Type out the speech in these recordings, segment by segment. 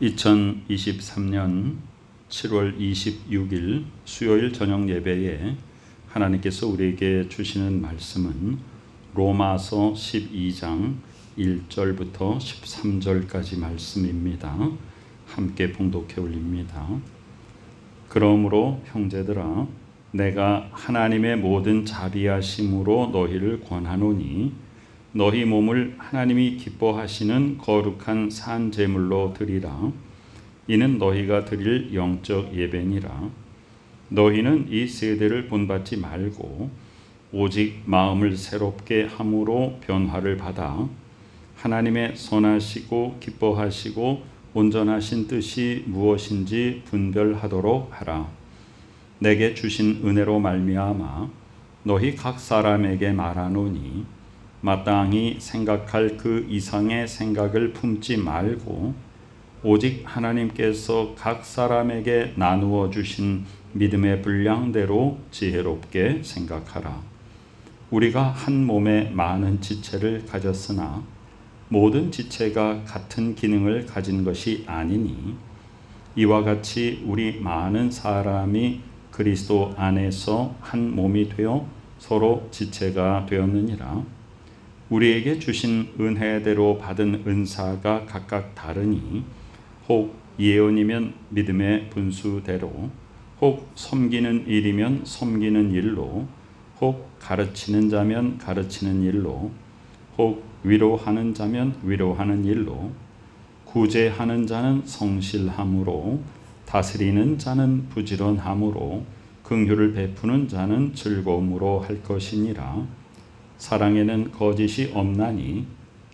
2023년 7월 26일 수요일 저녁 예배에 하나님께서 우리에게 주시는 말씀은 로마서 12장 1절부터 13절까지 말씀입니다. 함께 봉독해 올립니다. 그러므로 형제들아, 내가 하나님의 모든 자비하심으로 너희를 권하노니 너희 몸을 하나님이 기뻐하시는 거룩한 산 제물로 드리라. 이는 너희가 드릴 영적 예배니라. 너희는 이 세대를 본받지 말고 오직 마음을 새롭게 함으로 변화를 받아 하나님의 선하시고 기뻐하시고 온전하신 뜻이 무엇인지 분별하도록 하라. 내게 주신 은혜로 말미암아 너희 각 사람에게 말하노니 마땅히 생각할 그 이상의 생각을 품지 말고 오직 하나님께서 각 사람에게 나누어 주신 믿음의 분량대로 지혜롭게 생각하라. 우리가 한 몸에 많은 지체를 가졌으나 모든 지체가 같은 기능을 가진 것이 아니니 이와 같이 우리 많은 사람이 그리스도 안에서 한 몸이 되어 서로 지체가 되었느니라. 우리에게 주신 은혜대로 받은 은사가 각각 다르니 혹 예언이면 믿음의 분수대로, 혹 섬기는 일이면 섬기는 일로, 혹 가르치는 자면 가르치는 일로, 혹 위로하는 자면 위로하는 일로, 구제하는 자는 성실함으로, 다스리는 자는 부지런함으로, 긍휼을 베푸는 자는 즐거움으로 할 것이니라. 사랑에는 거짓이 없나니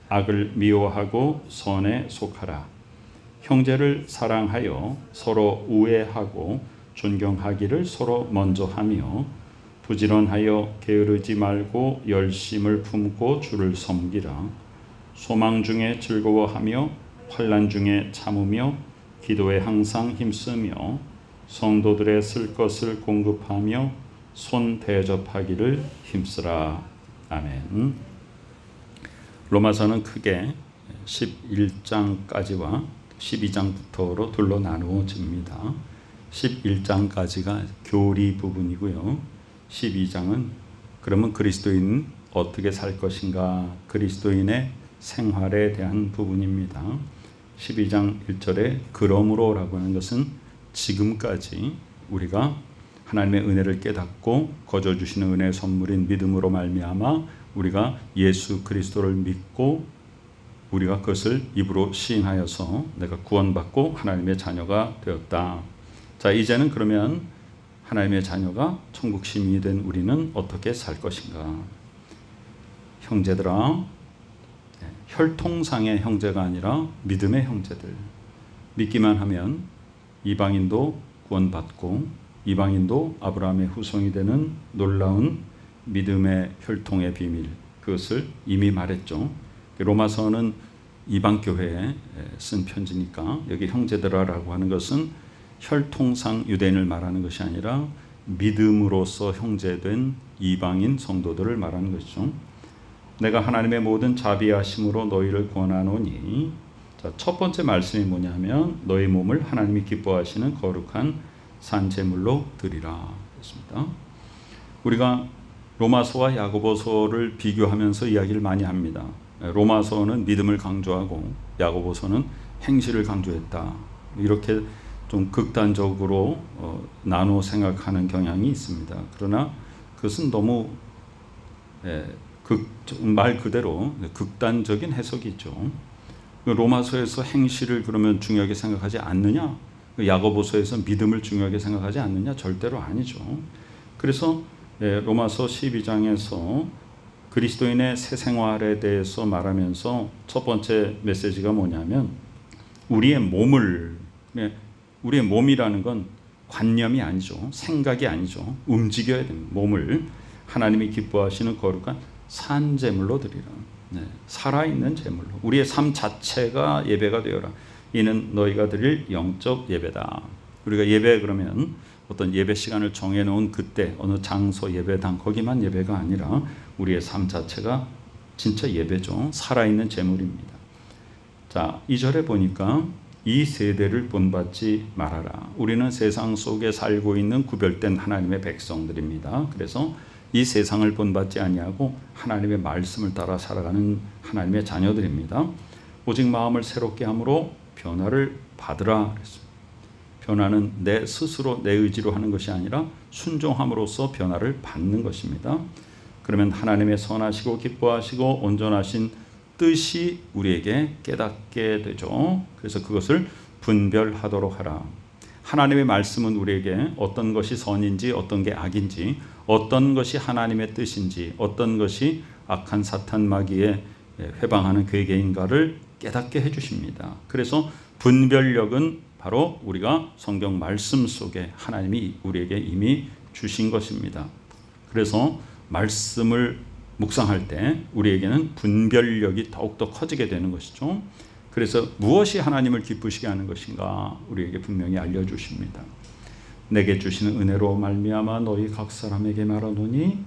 악을 미워하고 선에 속하라. 형제를 사랑하여 서로 우애하고 존경하기를 서로 먼저 하며 부지런하여 게으르지 말고 열심을 품고 주를 섬기라. 소망 중에 즐거워하며 환난 중에 참으며 기도에 항상 힘쓰며 성도들의 쓸 것을 공급하며 손 대접하기를 힘쓰라. 아멘. 로마서는 크게 11장까지와 12장부터로 둘로 나누어집니다. 11장까지가 교리 부분이고요. 12장은 그러면 그리스도인 어떻게 살 것인가, 그리스도인의 생활에 대한 부분입니다. 12장 1절에 그러므로 라고 하는 것은 지금까지 우리가 하나님의 은혜를 깨닫고 거저 주시는 은혜의 선물인 믿음으로 말미암아 우리가 예수 그리스도를 믿고 우리가 그것을 입으로 시인하여서 내가 구원받고 하나님의 자녀가 되었다. 자, 이제는 그러면 하나님의 자녀가 천국 시민이 된 우리는 어떻게 살 것인가? 형제들아, 혈통상의 형제가 아니라 믿음의 형제들. 믿기만 하면 이방인도 구원받고 이방인도 아브라함의 후손이 되는 놀라운 믿음의 혈통의 비밀, 그것을 이미 말했죠. 로마서는 이방교회에 쓴 편지니까 여기 형제들아라고 하는 것은 혈통상 유대인을 말하는 것이 아니라 믿음으로서 형제된 이방인 성도들을 말하는 것이죠. 내가 하나님의 모든 자비하심으로 너희를 권하노니, 자, 첫 번째 말씀이 뭐냐면 너희 몸을 하나님이 기뻐하시는 거룩한 산 제물로 드리라 했습니다. 우리가 로마서와 야고보서를 비교하면서 이야기를 많이 합니다. 로마서는 믿음을 강조하고 야고보서는 행실을 강조했다. 이렇게 좀 극단적으로 나누어 생각하는 경향이 있습니다. 그러나 그것은 너무 말 그대로 극단적인 해석이죠. 로마서에서 행실을 그러면 중요하게 생각하지 않느냐? 야고보서에서 믿음을 중요하게 생각하지 않느냐? 절대로 아니죠. 그래서 로마서 12장에서 그리스도인의 새 생활에 대해서 말하면서 첫 번째 메시지가 뭐냐면 우리의 몸이라는 건 관념이 아니죠. 생각이 아니죠. 움직여야 됩니다. 몸을 하나님이 기뻐하시는 거룩한 산 제물로 드리라. 살아있는 제물로. 우리의 삶 자체가 예배가 되어라. 이는 너희가 드릴 영적 예배다. 우리가 예배 그러면 어떤 예배 시간을 정해놓은 그때 어느 장소 예배당 거기만 예배가 아니라 우리의 삶 자체가 진짜 예배죠. 살아있는 제물입니다. 자, 2절에 보니까 이 세대를 본받지 말아라. 우리는 세상 속에 살고 있는 구별된 하나님의 백성들입니다. 그래서 이 세상을 본받지 아니하고 하나님의 말씀을 따라 살아가는 하나님의 자녀들입니다. 오직 마음을 새롭게 함으로 변화를 받으라 그랬습니다. 변화는 내 스스로 내 의지로 하는 것이 아니라 순종함으로써 변화를 받는 것입니다. 그러면 하나님의 선하시고 기뻐하시고 온전하신 뜻이 우리에게 깨닫게 되죠. 그래서 그것을 분별하도록 하라. 하나님의 말씀은 우리에게 어떤 것이 선인지 어떤 게 악인지, 어떤 것이 하나님의 뜻인지, 어떤 것이 악한 사탄 마귀에 회방하는 괴계인가를 깨닫게 해주십니다. 그래서 분별력은 바로 우리가 성경 말씀 속에 하나님이 우리에게 이미 주신 것입니다. 그래서 말씀을 묵상할 때 우리에게는 분별력이 더욱더 커지게 되는 것이죠. 그래서 무엇이 하나님을 기쁘시게 하는 것인가 우리에게 분명히 알려주십니다. 내게 주시는 은혜로 말미암아 너희 각 사람에게 말하노니,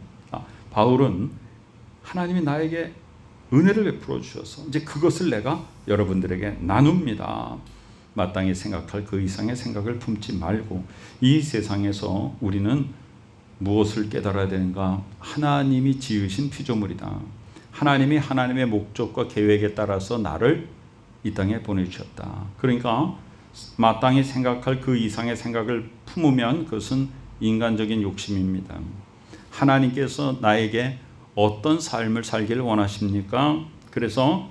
바울은 하나님이 나에게 은혜를 베풀어 주셔서 이제 그것을 내가 여러분들에게 나눕니다. 마땅히 생각할 그 이상의 생각을 품지 말고, 이 세상에서 우리는 무엇을 깨달아야 되는가? 하나님이 지으신 피조물이다. 하나님이 하나님의 목적과 계획에 따라서 나를 이 땅에 보내주셨다. 그러니까 마땅히 생각할 그 이상의 생각을 품으면 그것은 인간적인 욕심입니다. 하나님께서 나에게 어떤 삶을 살기를 원하십니까? 그래서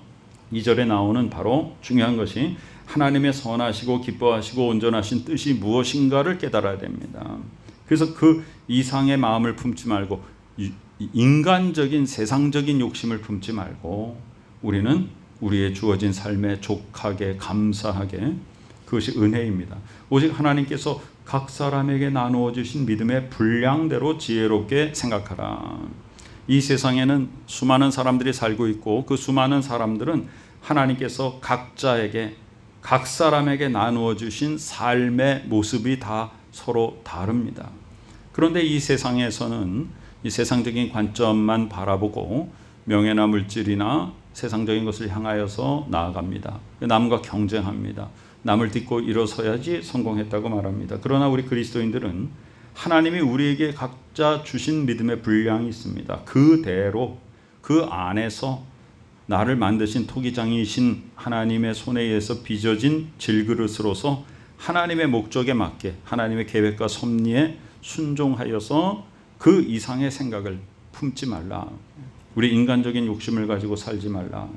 2절에 나오는 바로 중요한 것이 하나님의 선하시고 기뻐하시고 온전하신 뜻이 무엇인가를 깨달아야 됩니다. 그래서 그 이상의 마음을 품지 말고 인간적인 세상적인 욕심을 품지 말고 우리는 우리의 주어진 삶에 족하게 감사하게, 그것이 은혜입니다. 오직 하나님께서 각 사람에게 나누어 주신 믿음의 분량대로 지혜롭게 생각하라. 이 세상에는 수많은 사람들이 살고 있고 그 수많은 사람들은 하나님께서 각자에게 각 사람에게 나누어 주신 삶의 모습이 다 서로 다릅니다. 그런데 이 세상에서는 이 세상적인 관점만 바라보고 명예나 물질이나 세상적인 것을 향하여서 나아갑니다. 남과 경쟁합니다. 남을 딛고 일어서야지 성공했다고 말합니다. 그러나 우리 그리스도인들은 하나님이 우리에게 각자 주신 믿음의 분량이 있습니다. 그대로 그 안에서 나를 만드신 토기장이신 하나님의 손에 의해서 빚어진 질그릇으로서 하나님의 목적에 맞게 하나님의 계획과 섭리에 순종하여서 그 이상의 생각을 품지 말라. 우리 인간적인 욕심을 가지고 살지 말라.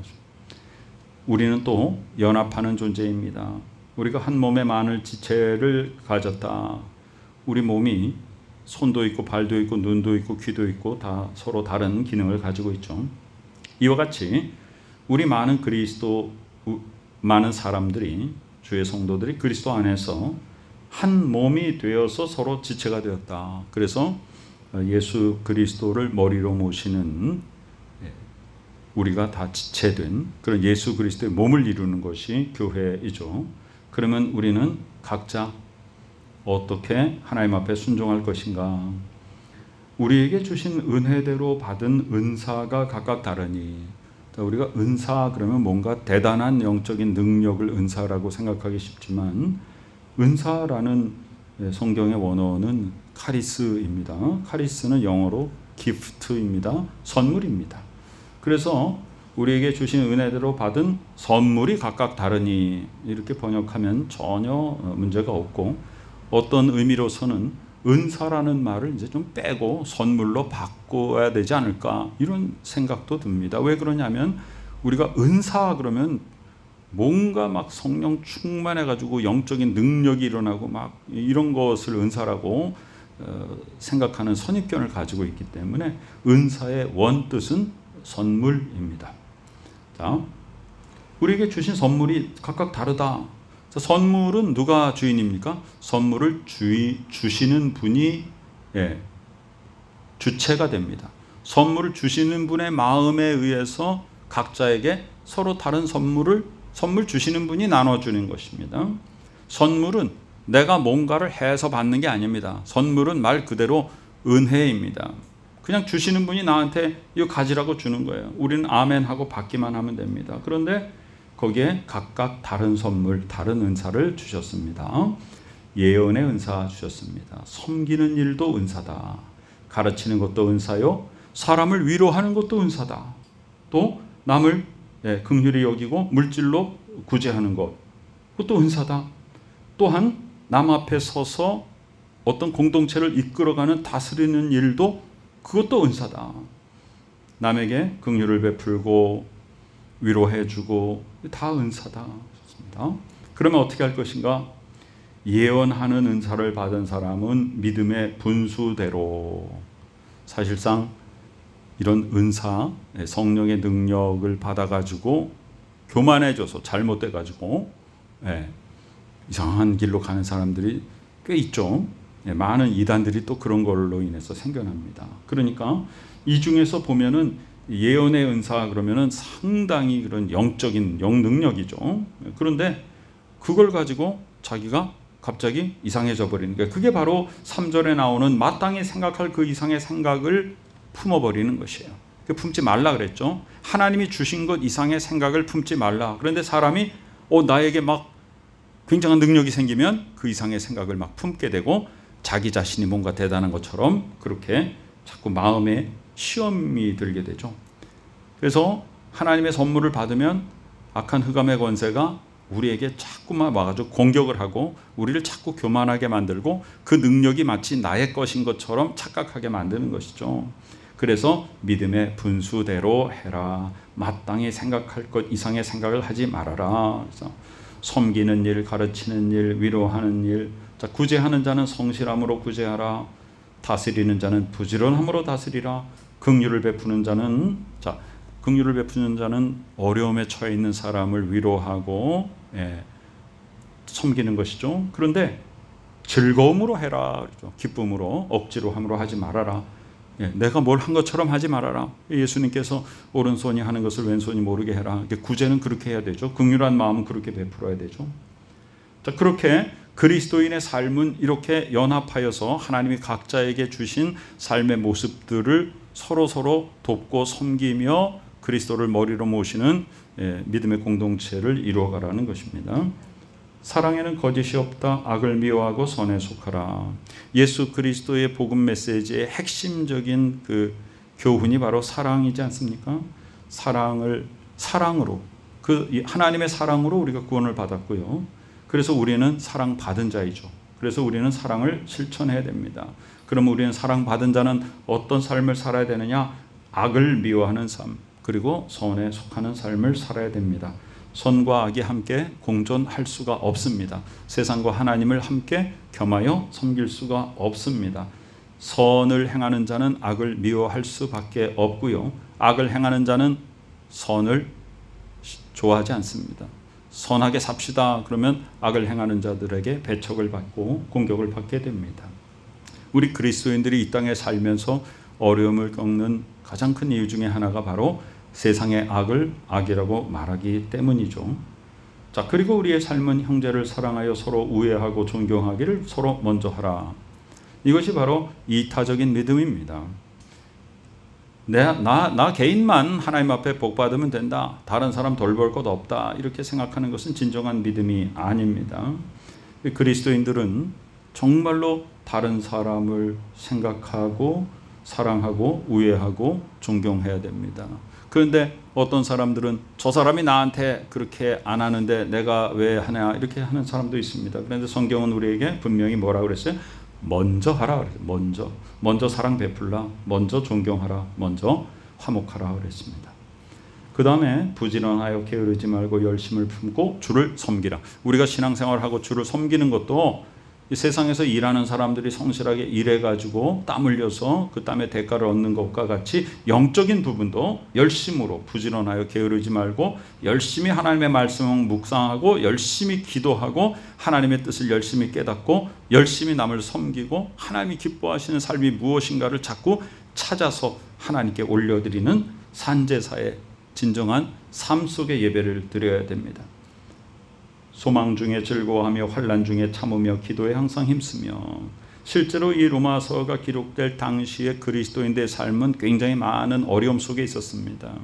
우리는 또 연합하는 존재입니다. 우리가 한 몸에 많은 지체를 가졌다. 우리 몸이 손도 있고 발도 있고 눈도 있고 귀도 있고 다 서로 다른 기능을 가지고 있죠. 이와 같이 우리 많은 사람들이, 주의 성도들이 그리스도 안에서 한 몸이 되어서 서로 지체가 되었다. 그래서 예수 그리스도를 머리로 모시는 우리가 다 지체된 그런 예수 그리스도의 몸을 이루는 것이 교회이죠. 그러면 우리는 각자 어떻게 하나님 앞에 순종할 것인가? 우리에게 주신 은혜대로 받은 은사가 각각 다르니, 우리가 은사 그러면 뭔가 대단한 영적인 능력을 은사라고 생각하기 쉽지만, 은사라는 성경의 원어는 카리스입니다. 카리스는 영어로 기프트입니다. 선물입니다. 그래서 우리에게 주신 은혜대로 받은 선물이 각각 다르니 이렇게 번역하면 전혀 문제가 없고, 어떤 의미로서는 은사라는 말을 이제 좀 빼고 선물로 바꿔야 되지 않을까 이런 생각도 듭니다. 왜 그러냐면 우리가 은사 그러면 뭔가 막 성령 충만해가지고 영적인 능력이 일어나고 막 이런 것을 은사라고 생각하는 선입견을 가지고 있기 때문에 은사의 원뜻은 선물입니다. 자, 우리에게 주신 선물이 각각 다르다. 자, 선물은 누가 주인입니까? 선물을 주시는 분이 주체가 됩니다. 선물을 주시는 분의 마음에 의해서 각자에게 서로 다른 선물 주시는 분이 나눠주는 것입니다. 선물은 내가 뭔가를 해서 받는 게 아닙니다. 선물은 말 그대로 은혜입니다. 그냥 주시는 분이 나한테 이거 가지라고 주는 거예요. 우리는 아멘 하고 받기만 하면 됩니다. 그런데 거기에 각각 다른 선물, 다른 은사를 주셨습니다. 예언의 은사 주셨습니다. 섬기는 일도 은사다. 가르치는 것도 은사요. 사람을 위로하는 것도 은사다. 또 남을 긍휼히 여기고 물질로 구제하는 것, 그것도 은사다. 또한 남 앞에 서서 어떤 공동체를 이끌어가는 다스리는 일도 그것도 은사다. 남에게 긍휼을 베풀고 위로해주고 다 은사다. 그러면 어떻게 할 것인가? 예언하는 은사를 받은 사람은 믿음의 분수대로, 사실상 이런 은사, 성령의 능력을 받아가지고 교만해져서 잘못돼가지고 이상한 길로 가는 사람들이 꽤 있죠. 많은 이단들이 또 그런 걸로 인해서 생겨납니다. 그러니까 이 중에서 보면은 예언의 은사 그러면은 상당히 그런 영적인 영능력이죠. 그런데 그걸 가지고 자기가 갑자기 이상해져 버리는 거예요. 그게 바로 3절에 나오는 마땅히 생각할 그 이상의 생각을 품어버리는 것이에요. 품지 말라 그랬죠. 하나님이 주신 것 이상의 생각을 품지 말라. 그런데 사람이 나에게 막 굉장한 능력이 생기면 그 이상의 생각을 막 품게 되고 자기 자신이 뭔가 대단한 것처럼 그렇게 자꾸 마음에 시험이 들게 되죠. 그래서 하나님의 선물을 받으면 악한 흑암의 권세가 우리에게 자꾸만 와가지고 공격을 하고 우리를 자꾸 교만하게 만들고 그 능력이 마치 나의 것인 것처럼 착각하게 만드는 것이죠. 그래서 믿음의 분수대로 해라. 마땅히 생각할 것 이상의 생각을 하지 말아라. 그래서 섬기는 일, 가르치는 일, 위로하는 일, 구제하는 자는 성실함으로 구제하라. 다스리는 자는 부지런함으로 다스리라. 긍휼을 베푸는 자는 어려움에 처해 있는 사람을 위로하고 섬기는 것이죠. 그런데 즐거움으로 해라. 기쁨으로, 억지로 함으로 하지 말아라. 내가 뭘 한 것처럼 하지 말아라. 예수님께서 오른손이 하는 것을 왼손이 모르게 해라. 구제는 그렇게 해야 되죠. 긍휼한 마음은 그렇게 베풀어야 되죠. 자, 그렇게 그리스도인의 삶은 이렇게 연합하여서 하나님이 각자에게 주신 삶의 모습들을 서로 돕고 섬기며 그리스도를 머리로 모시는 믿음의 공동체를 이루어가라는 것입니다. 사랑에는 거짓이 없다. 악을 미워하고 선에 속하라. 예수 그리스도의 복음 메시지의 핵심적인 그 교훈이 바로 사랑이지 않습니까? 사랑으로 하나님의 사랑으로 우리가 구원을 받았고요. 그래서 우리는 사랑받은 자이죠. 그래서 우리는 사랑을 실천해야 됩니다. 그럼 우리는 사랑받은 자는 어떤 삶을 살아야 되느냐? 악을 미워하는 삶, 그리고 선에 속하는 삶을 살아야 됩니다. 선과 악이 함께 공존할 수가 없습니다. 세상과 하나님을 함께 겸하여 섬길 수가 없습니다. 선을 행하는 자는 악을 미워할 수밖에 없고요. 악을 행하는 자는 선을 좋아하지 않습니다. 선하게 삽시다 그러면 악을 행하는 자들에게 배척을 받고 공격을 받게 됩니다. 우리 그리스도인들이 이 땅에 살면서 어려움을 겪는 가장 큰 이유 중에 하나가 바로 세상의 악을 악이라고 말하기 때문이죠. 자, 그리고 우리의 삶은 형제를 사랑하여 서로 우애하고 존경하기를 서로 먼저 하라. 이것이 바로 이타적인 믿음입니다. 나 개인만 하나님 앞에 복 받으면 된다. 다른 사람 돌볼 것 없다. 이렇게 생각하는 것은 진정한 믿음이 아닙니다. 그리스도인들은 정말로 다른 사람을 생각하고 사랑하고 우애하고 존경해야 됩니다. 그런데 어떤 사람들은 저 사람이 나한테 그렇게 안 하는데 내가 왜 하냐 이렇게 하는 사람도 있습니다. 그런데 성경은 우리에게 분명히 뭐라고 그랬어요? 먼저 하라 그랬어요. 먼저 사랑 베풀라, 먼저 존경하라, 먼저 화목하라 그랬습니다. 그 다음에 부지런하여 게으르지 말고 열심을 품고 주를 섬기라. 우리가 신앙생활하고 주를 섬기는 것도 이 세상에서 일하는 사람들이 성실하게 일해가지고 땀 흘려서 그 땀의 대가를 얻는 것과 같이 영적인 부분도 열심으로 부지런하여 게으르지 말고 열심히 하나님의 말씀을 묵상하고 열심히 기도하고 하나님의 뜻을 열심히 깨닫고 열심히 남을 섬기고 하나님이 기뻐하시는 삶이 무엇인가를 자꾸 찾아서 하나님께 올려드리는 산제사의 진정한 삶 속의 예배를 드려야 됩니다. 소망 중에 즐거워하며 환난 중에 참으며 기도에 항상 힘쓰며. 실제로 이 로마서가 기록될 당시에 그리스도인들의 삶은 굉장히 많은 어려움 속에 있었습니다.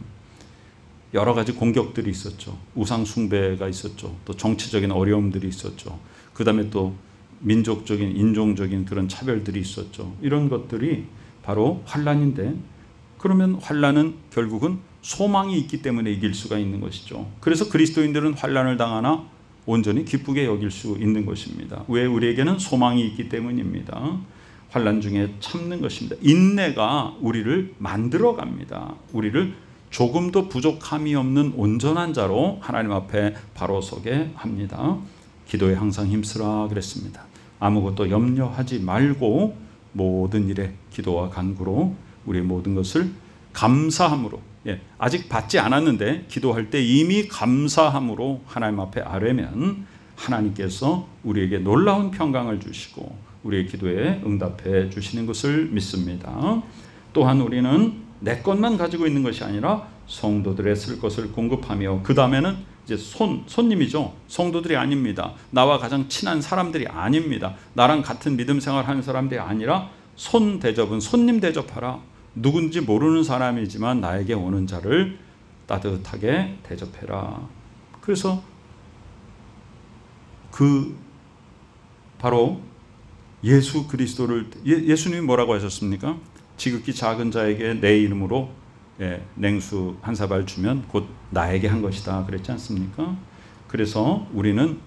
여러 가지 공격들이 있었죠. 우상 숭배가 있었죠. 또 정치적인 어려움들이 있었죠. 그 다음에 또 민족적인 인종적인 그런 차별들이 있었죠. 이런 것들이 바로 환난인데, 그러면 환난은 결국은 소망이 있기 때문에 이길 수가 있는 것이죠. 그래서 그리스도인들은 환난을 당하나 온전히 기쁘게 여길 수 있는 것입니다. 왜? 우리에게는 소망이 있기 때문입니다. 환난 중에 참는 것입니다. 인내가 우리를 만들어 갑니다. 우리를 조금도 부족함이 없는 온전한 자로 하나님 앞에 바로 서게 합니다. 기도에 항상 힘쓰라 그랬습니다. 아무것도 염려하지 말고 모든 일에 기도와 간구로 우리의 모든 것을 감사함으로, 아직 받지 않았는데 기도할 때 이미 감사함으로 하나님 앞에 아뢰면 하나님께서 우리에게 놀라운 평강을 주시고 우리의 기도에 응답해 주시는 것을 믿습니다. 또한 우리는 내 것만 가지고 있는 것이 아니라 성도들의 쓸 것을 공급하며, 그 다음에는 이제 손님이죠. 성도들이 아닙니다. 나와 가장 친한 사람들이 아닙니다. 나랑 같은 믿음 생활하는 사람들이 아니라 손님 대접하라. 누군지 모르는 사람이지만 나에게 오는 자를 따뜻하게 대접해라. 그래서 바로 예수 그리스도를, 예수님이 뭐라고 하셨습니까? 지극히 작은 자에게 내 이름으로 냉수 한 사발 주면 곧 나에게 한 것이다 그랬지 않습니까? 그래서 우리는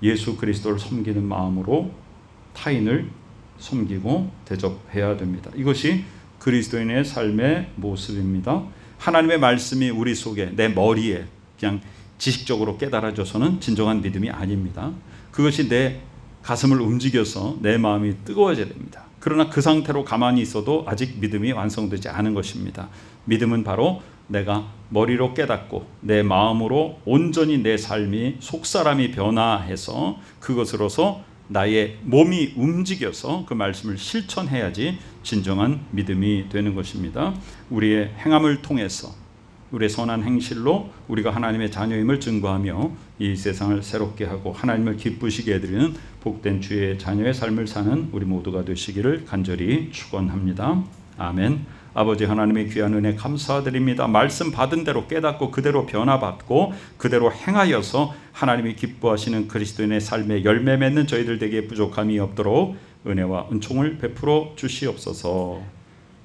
예수 그리스도를 섬기는 마음으로 타인을 섬기고 대접해야 됩니다. 이것이 그리스도인의 삶의 모습입니다. 하나님의 말씀이 우리 속에, 내 머리에 그냥 지식적으로 깨달아져서는 진정한 믿음이 아닙니다. 그것이 내 가슴을 움직여서 내 마음이 뜨거워져야 됩니다. 그러나 그 상태로 가만히 있어도 아직 믿음이 완성되지 않은 것입니다. 믿음은 바로 내가 머리로 깨닫고 내 마음으로 온전히 내 삶이, 속사람이 변화해서 그것으로서 나의 몸이 움직여서 그 말씀을 실천해야지 진정한 믿음이 되는 것입니다. 우리의 행함을 통해서, 우리의 선한 행실로 우리가 하나님의 자녀임을 증거하며 이 세상을 새롭게 하고 하나님을 기쁘시게 해드리는 복된 주의 자녀의 삶을 사는 우리 모두가 되시기를 간절히 축원합니다. 아멘. 아버지 하나님의 귀한 은혜 감사드립니다. 말씀 받은 대로 깨닫고 그대로 변화받고 그대로 행하여서 하나님이 기뻐하시는 그리스도인의 삶에 열매 맺는 저희들 되게 부족함이 없도록 은혜와 은총을 베풀어 주시옵소서.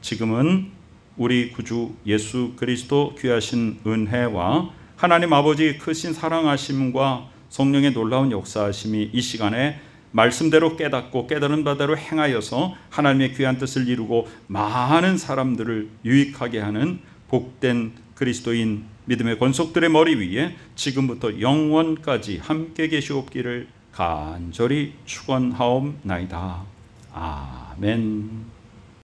지금은 우리 구주 예수 그리스도 귀하신 은혜와 하나님 아버지 크신 사랑하심과 성령의 놀라운 역사하심이 이 시간에 말씀대로 깨닫고 깨달은 바대로 행하여서 하나님의 귀한 뜻을 이루고 많은 사람들을 유익하게 하는 복된 그리스도인 믿음의 권속들의 머리 위에 지금부터 영원까지 함께 계시옵기를 간절히 축원하옵나이다. 아멘.